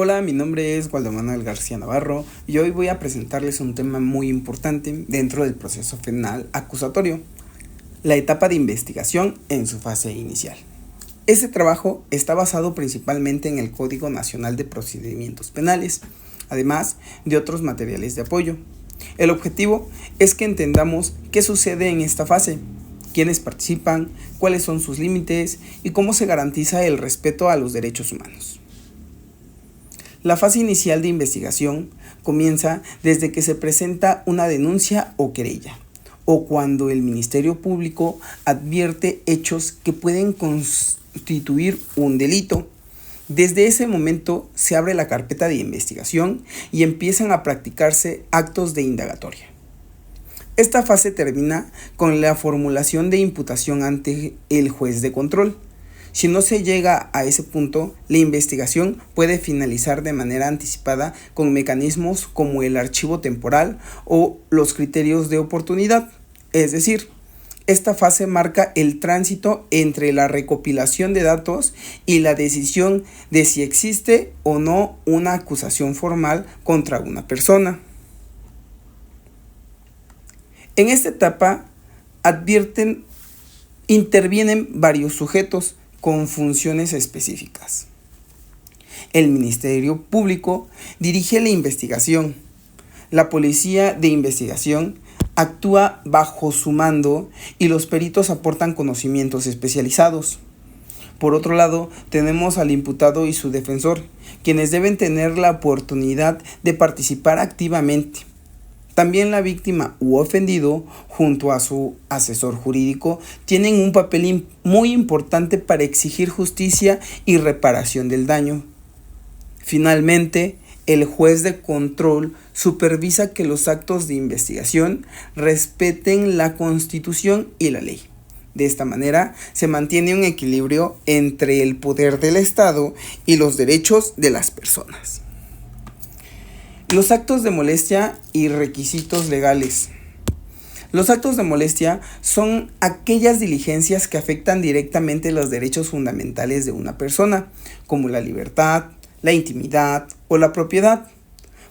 Hola, mi nombre es Waldo Manuel García Navarro y hoy voy a presentarles un tema muy importante dentro del proceso penal acusatorio, la etapa de investigación en su fase inicial. Este trabajo está basado principalmente en el Código Nacional de Procedimientos Penales, además de otros materiales de apoyo. El objetivo es que entendamos qué sucede en esta fase, quiénes participan, cuáles son sus límites y cómo se garantiza el respeto a los derechos humanos. La fase inicial de investigación comienza desde que se presenta una denuncia o querella, o cuando el Ministerio Público advierte hechos que pueden constituir un delito. Desde ese momento se abre la carpeta de investigación y empiezan a practicarse actos de indagatoria. Esta fase termina con la formulación de imputación ante el juez de control. Si no se llega a ese punto, la investigación puede finalizar de manera anticipada con mecanismos como el archivo temporal o los criterios de oportunidad. Es decir, esta fase marca el tránsito entre la recopilación de datos y la decisión de si existe o no una acusación formal contra una persona. En esta etapa intervienen varios sujetos con funciones específicas. El Ministerio Público dirige la investigación. La Policía de Investigación actúa bajo su mando y los peritos aportan conocimientos especializados. Por otro lado, tenemos al imputado y su defensor, quienes deben tener la oportunidad de participar activamente. También la víctima u ofendido, junto a su asesor jurídico, tienen un papel muy importante para exigir justicia y reparación del daño. Finalmente, el juez de control supervisa que los actos de investigación respeten la Constitución y la ley. De esta manera, se mantiene un equilibrio entre el poder del Estado y los derechos de las personas. Los actos de molestia y requisitos legales. Los actos de molestia son aquellas diligencias que afectan directamente los derechos fundamentales de una persona, como la libertad, la intimidad o la propiedad.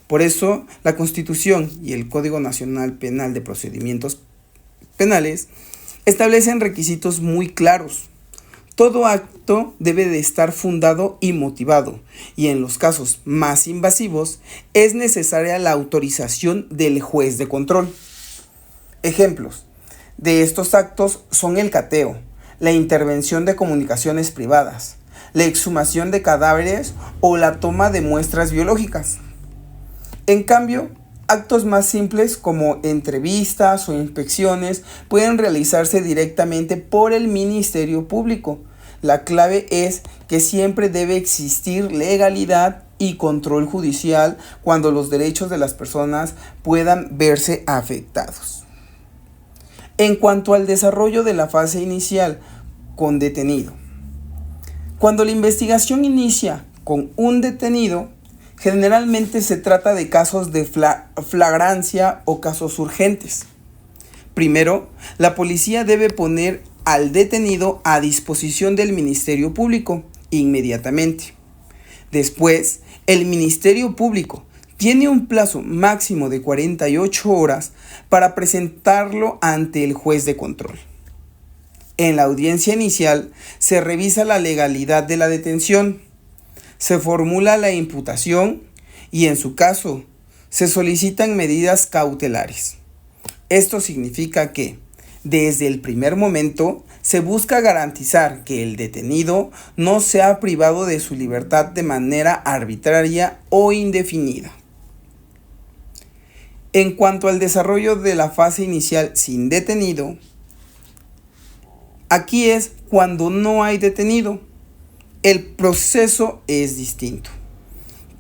Por eso, la Constitución y el Código Nacional Penal de Procedimientos Penales establecen requisitos muy claros. Todo acto debe de estar fundado y motivado, y en los casos más invasivos es necesaria la autorización del juez de control. Ejemplos de estos actos son el cateo, la intervención de comunicaciones privadas, la exhumación de cadáveres o la toma de muestras biológicas. En cambio, actos más simples como entrevistas o inspecciones pueden realizarse directamente por el Ministerio Público. La clave es que siempre debe existir legalidad y control judicial cuando los derechos de las personas puedan verse afectados. En cuanto al desarrollo de la fase inicial con detenido. Cuando la investigación inicia con un detenido, generalmente se trata de casos de flagrancia o casos urgentes. Primero, la policía debe poner al detenido a disposición del Ministerio Público inmediatamente. Después, el Ministerio Público tiene un plazo máximo de 48 horas para presentarlo ante el juez de control. En la audiencia inicial se revisa la legalidad de la detención, se formula la imputación y, en su caso, se solicitan medidas cautelares. Esto significa que, desde el primer momento, se busca garantizar que el detenido no sea privado de su libertad de manera arbitraria o indefinida. En cuanto al desarrollo de la fase inicial sin detenido, aquí es cuando no hay detenido. El proceso es distinto.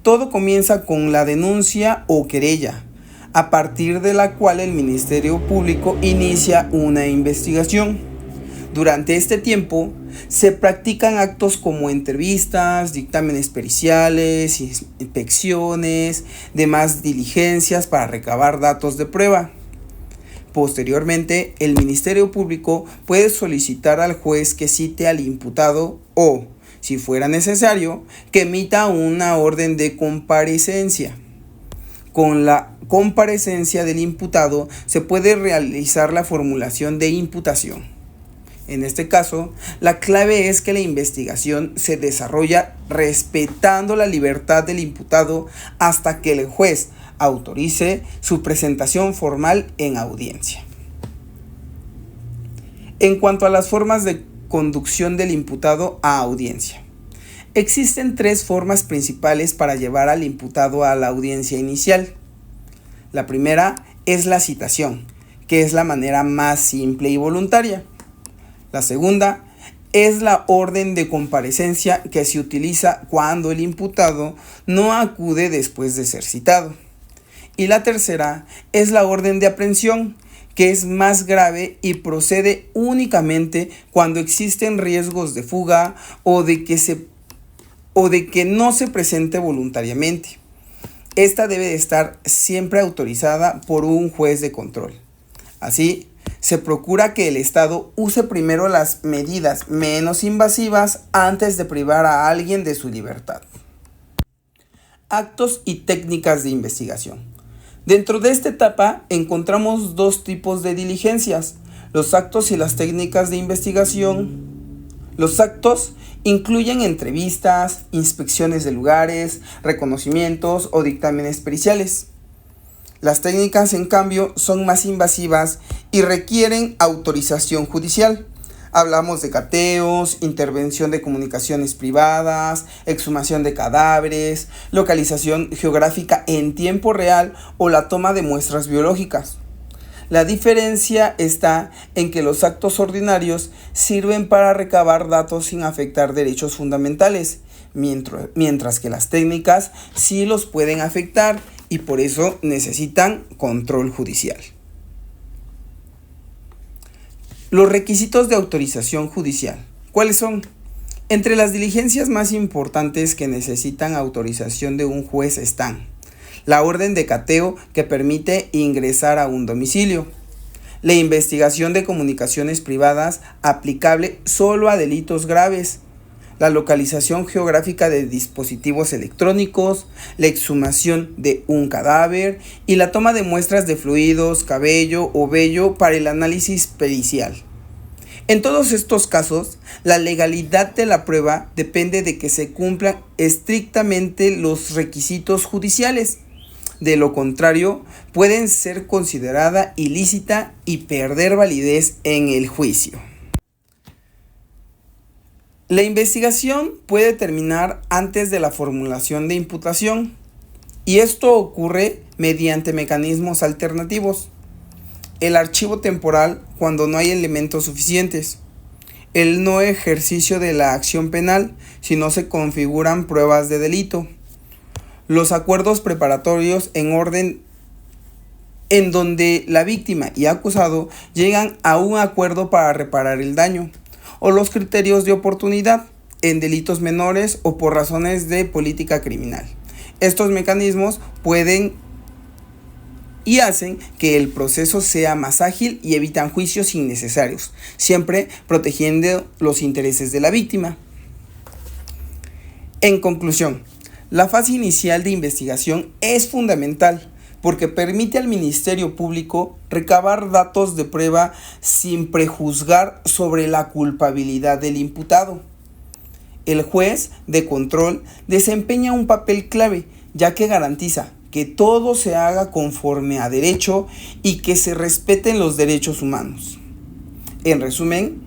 Todo comienza con la denuncia o querella, a partir de la cual el Ministerio Público inicia una investigación. Durante este tiempo se practican actos como entrevistas, dictámenes periciales, inspecciones, demás diligencias para recabar datos de prueba. Posteriormente, el Ministerio Público puede solicitar al juez que cite al imputado o, si fuera necesario, que emita una orden de comparecencia. Con la comparecencia del imputado se puede realizar la formulación de imputación. En este caso, la clave es que la investigación se desarrolla respetando la libertad del imputado hasta que el juez autorice su presentación formal en audiencia. En cuanto a las formas de conducción del imputado a audiencia, existen 3 formas principales para llevar al imputado a la audiencia inicial. La primera es la citación, que es la manera más simple y voluntaria. La segunda es la orden de comparecencia, que se utiliza cuando el imputado no acude después de ser citado. Y la tercera es la orden de aprehensión, que es más grave y procede únicamente cuando existen riesgos de fuga o de que no se presente voluntariamente. Esta debe de estar siempre autorizada por un juez de control. Así, se procura que el Estado use primero las medidas menos invasivas antes de privar a alguien de su libertad. Actos y técnicas de investigación. Dentro de esta etapa encontramos 2 tipos de diligencias: los actos y las técnicas de investigación. Los actos incluyen entrevistas, inspecciones de lugares, reconocimientos o dictámenes periciales. Las técnicas, en cambio, son más invasivas y requieren autorización judicial. Hablamos de cateos, intervención de comunicaciones privadas, exhumación de cadáveres, localización geográfica en tiempo real o la toma de muestras biológicas. La diferencia está en que los actos ordinarios sirven para recabar datos sin afectar derechos fundamentales, mientras que las técnicas sí los pueden afectar y por eso necesitan control judicial. Los requisitos de autorización judicial. ¿Cuáles son? Entre las diligencias más importantes que necesitan autorización de un juez están: la orden de cateo, que permite ingresar a un domicilio; la investigación de comunicaciones privadas, aplicable solo a delitos graves; la localización geográfica de dispositivos electrónicos; la exhumación de un cadáver y la toma de muestras de fluidos, cabello o vello para el análisis pericial. En todos estos casos, la legalidad de la prueba depende de que se cumplan estrictamente los requisitos judiciales. De lo contrario, pueden ser considerada ilícita y perder validez en el juicio. La investigación puede terminar antes de la formulación de imputación, y esto ocurre mediante mecanismos alternativos: el archivo temporal cuando no hay elementos suficientes; el no ejercicio de la acción penal si no se configuran pruebas de delito; los acuerdos preparatorios en donde la víctima y acusado llegan a un acuerdo para reparar el daño; o los criterios de oportunidad en delitos menores o por razones de política criminal. Estos mecanismos pueden y hacen que el proceso sea más ágil y evitan juicios innecesarios, siempre protegiendo los intereses de la víctima. En conclusión, la fase inicial de investigación es fundamental porque permite al Ministerio Público recabar datos de prueba sin prejuzgar sobre la culpabilidad del imputado. El juez de control desempeña un papel clave, ya que garantiza que todo se haga conforme a derecho y que se respeten los derechos humanos. En resumen,